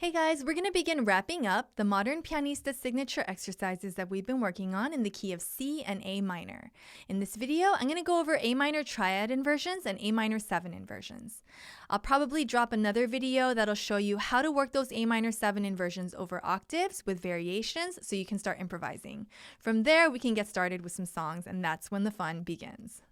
Hey guys, we're going to begin wrapping up the modern pianista signature exercises that we've been working on in the key of C and A minor. In this video, I'm going to go over A minor triad inversions and A minor 7 inversions. I'll probably drop another video that'll show you how to work those A minor 7 inversions over octaves with variations so you can start improvising. From there, we can get started with some songs, and that's when the fun begins.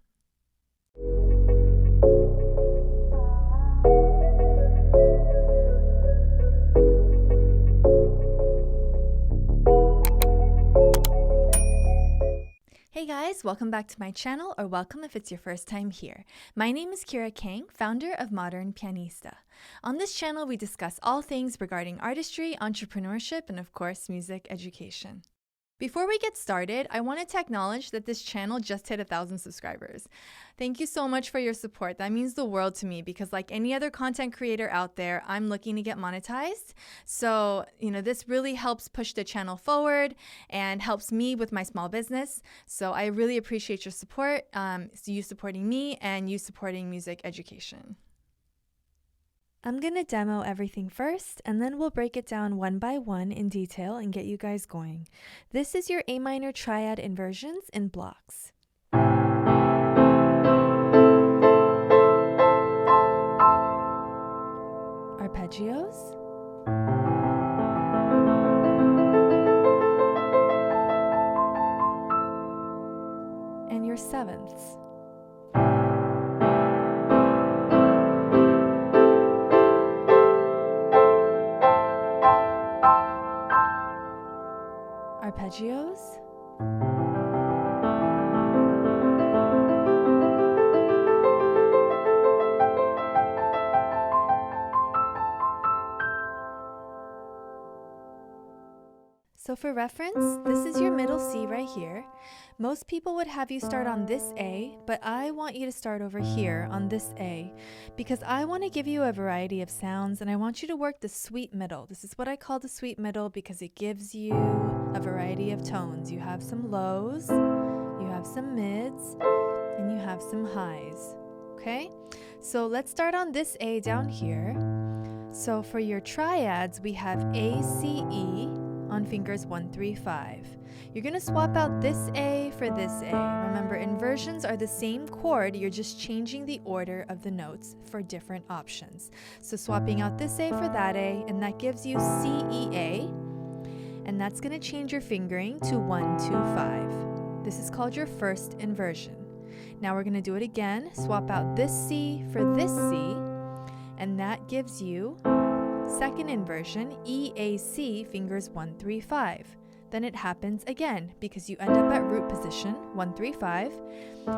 Hey guys, welcome back to my channel, or welcome if it's your first time here. My name is Keira Kang, founder of Modern Pianista. On this channel, we discuss all things regarding artistry, entrepreneurship, and of course, music education. Before we get started, I wanted to acknowledge that this channel just hit 1,000 subscribers. Thank you so much for your support. That means the world to me because like any other content creator out there, I'm looking to get monetized. So, this really helps push the channel forward and helps me with my small business. So I really appreciate your support, you supporting me and you supporting music education. I'm going to demo everything first, and then we'll break it down one by one in detail and get you guys going. This is your A minor triad inversions in blocks. Arpeggios. And your sevenths. Arpeggios, so for reference, this is your middle C right here. Most people would have you start on this A, but I want you to start over here on this A because I want to give you a variety of sounds and I want you to work the sweet middle. This is what I call the sweet middle because it gives you a variety of tones. You have some lows, you have some mids, and you have some highs. Okay? So let's start on this A down here. So for your triads, we have A, C, E on fingers 1, 3, 5. You're going to swap out this A for this A. Remember, inversions are the same chord, you're just changing the order of the notes for different options. So swapping out this A for that A, and that gives you C, E, A, and that's going to change your fingering to 1, 2, 5. This is called your first inversion. Now we're going to do it again. Swap out this C for this C, and that gives you second inversion, E, A, C, fingers 1, 3, 5. Then it happens again because you end up at root position, 1, 3, 5,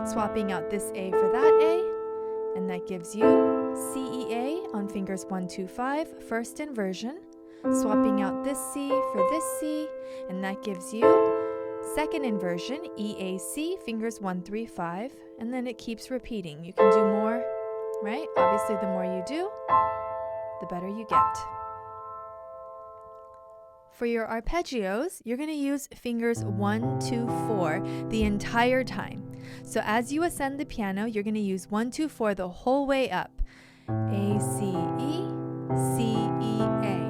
swapping out this A for that A, and that gives you C, E, A on fingers 1, 2, 5, first inversion, swapping out this C for this C, and that gives you second inversion, E, A, C, fingers 1, 3, 5, and then it keeps repeating. You can do more, right? Obviously, the more you do, the better you get. For your arpeggios, you're going to use fingers 1, 2, 4 the entire time. So as you ascend the piano, you're going to use 1, 2, 4 the whole way up. A, C, E, C, E, A,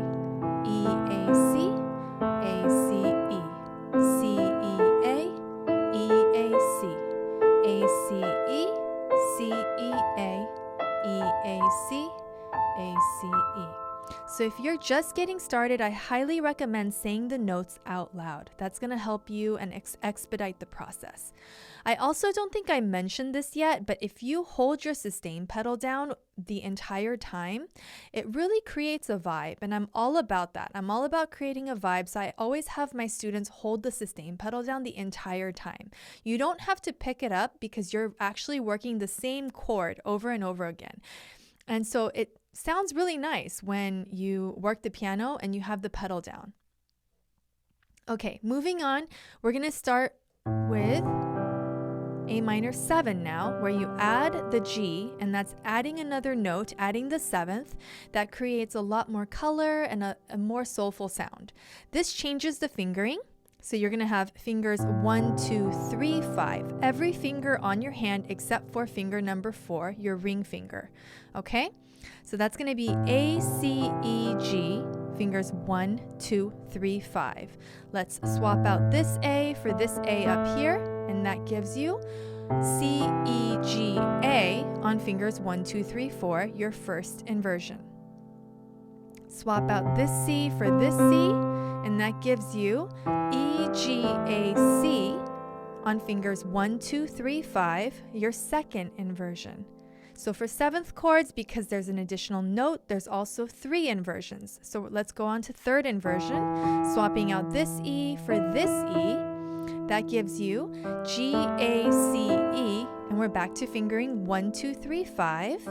E, A, C, A, C, E, C, E, A, E, A, C, A, C, E, C, E, A, E, A, C, A, C, E. So if you're just getting started, I highly recommend saying the notes out loud. That's going to help you and expedite the process. I also don't think I mentioned this yet, but if you hold your sustain pedal down the entire time, it really creates a vibe, and I'm all about that. I'm all about creating a vibe, so I always have my students hold the sustain pedal down the entire time. You don't have to pick it up because you're actually working the same chord over and over again. And so it sounds really nice when you work the piano and you have the pedal down. Okay, moving on, we're going to start with A minor 7 now, where you add the G, and that's adding another note, adding the 7th. That creates a lot more color and a more soulful sound. This changes the fingering. So you're going to have fingers 1, 2, 3, 5. Every finger on your hand except for finger number 4, your ring finger. Okay? So that's going to be A, C, E, G, fingers 1, 2, 3, 5. Let's swap out this A for this A up here, and that gives you C, E, G, A on fingers 1, 2, 3, 4, your first inversion. Swap out this C for this C, and that gives you E, G, A, C on fingers 1, 2, 3, 5, your second inversion. So for seventh chords, because there's an additional note, there's also 3 inversions. So let's go on to third inversion, swapping out this E for this E. That gives you G, A, C, E, and we're back to fingering 1, 2, 3, 5,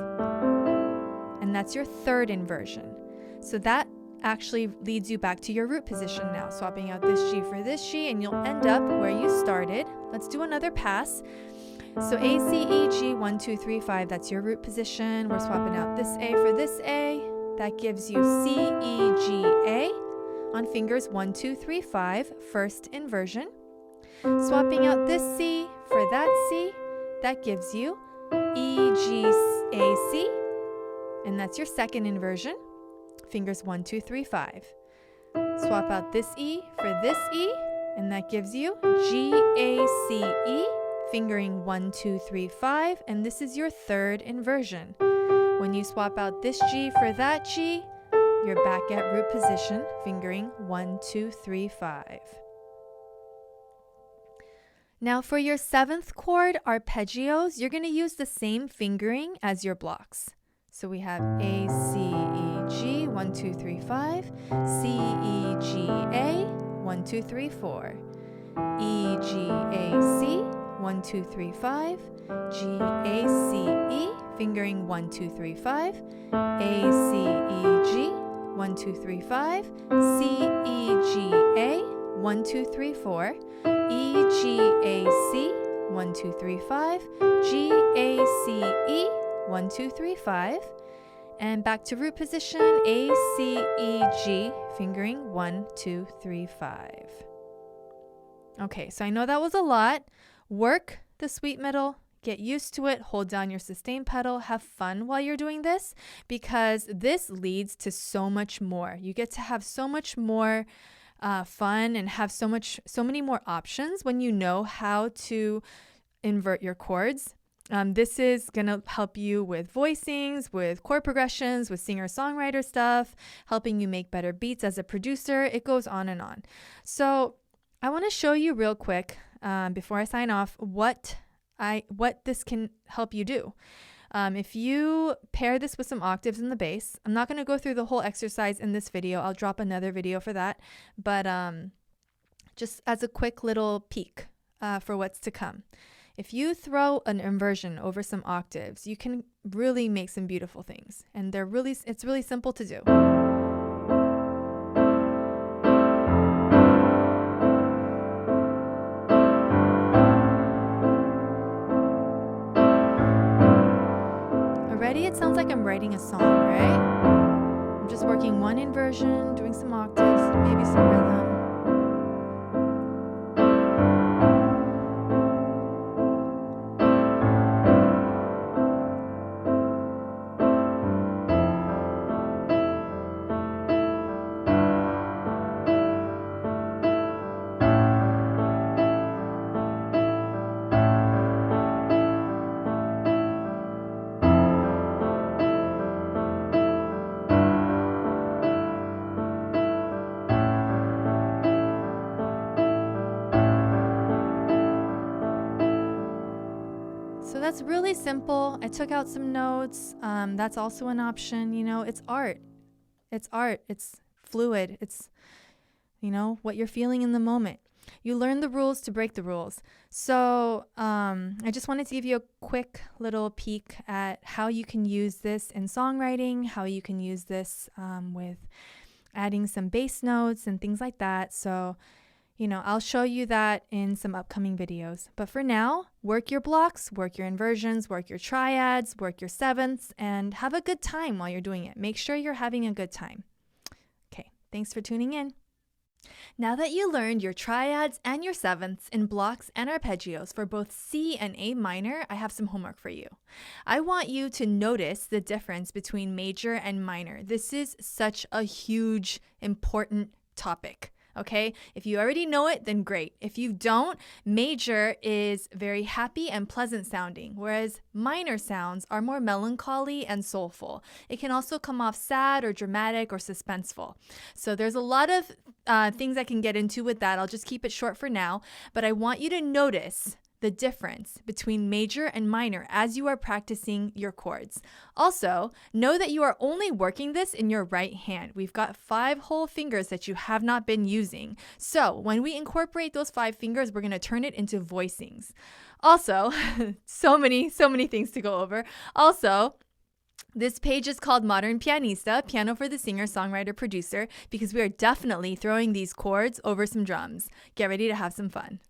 and that's your third inversion. So that actually leads you back to your root position now, swapping out this G for this G, and you'll end up where you started. Let's do another pass. So A, C, E, G, 1, 2, 3, 5, that's your root position. We're swapping out this A for this A. That gives you C, E, G, A on fingers 1, 2, 3, 5, first inversion. Swapping out this C for that C, that gives you E, G, A, C, and that's your second inversion, fingers 1, 2, 3, 5. Swap out this E for this E, and that gives you G, A, C, E, fingering 1, 2, 3, 5, and this is your third inversion. When you swap out this G for that G, you're back at root position, fingering 1, 2, 3, 5. Now for your seventh chord, arpeggios, you're going to use the same fingering as your blocks. So we have A, C, E, G, 1, 2, 3, 5, C, E, G, A, 1, 2, 3, 4, E, G, A, C, 1, 2, 3, 5, G, A, C, E, fingering 1, 2, 3, 5, A, C, E, G, 1, 2, 3, 5, C, E, G, A, 1, 2, 3, 4, E, G, A, C, 1, 2, 3, 5, G, A, C, E, 1, 2, 3, 5, and back to root position, A, C, E, G, fingering 1, 2, 3, 5. Okay, so I know that was a lot. Work the sweet middle, get used to it, hold down your sustain pedal, have fun while you're doing this, because this leads to so much more. You get to have so much more fun and have so many more options when you know how to invert your chords. This is going to help you with voicings, with chord progressions, with singer-songwriter stuff, helping you make better beats as a producer. It goes on and on. So I want to show you real quick before I sign off what this can help you do. If you pair this with some octaves in the bass, I'm not going to go through the whole exercise in this video. I'll drop another video for that. But just as a quick little peek for what's to come. If you throw an inversion over some octaves, you can really make some beautiful things. And it's really simple to do. Already it sounds like I'm writing a song, right? I'm just working one inversion, doing some octaves, maybe some rhythm. So that's really simple. I took out some notes. That's also an option. You know, it's art. It's art. It's fluid. It's, you know, what you're feeling in the moment. You learn the rules to break the rules. So I just wanted to give you a quick little peek at how you can use this in songwriting, how you can use this with adding some bass notes and things like that. So, you know, I'll show you that in some upcoming videos. But for now, work your blocks, work your inversions, work your triads, work your sevenths, and have a good time while you're doing it. Make sure you're having a good time. Okay, thanks for tuning in. Now that you learned your triads and your sevenths in blocks and arpeggios for both C and A minor, I have some homework for you. I want you to notice the difference between major and minor. This is such a huge, important topic. Okay, if you already know it, then great. If you don't, major is very happy and pleasant sounding, whereas minor sounds are more melancholy and soulful. It can also come off sad or dramatic or suspenseful. So there's a lot of things I can get into with that. I'll just keep it short for now, but I want you to notice the difference between major and minor as you are practicing your chords. Also, know that you are only working this in your right hand. We've got 5 whole fingers that you have not been using. So when we incorporate those 5 fingers, we're going to turn it into voicings. Also, so many things to go over. Also, this page is called Modern Pianista, piano for the singer, songwriter, producer, because we are definitely throwing these chords over some drums. Get ready to have some fun.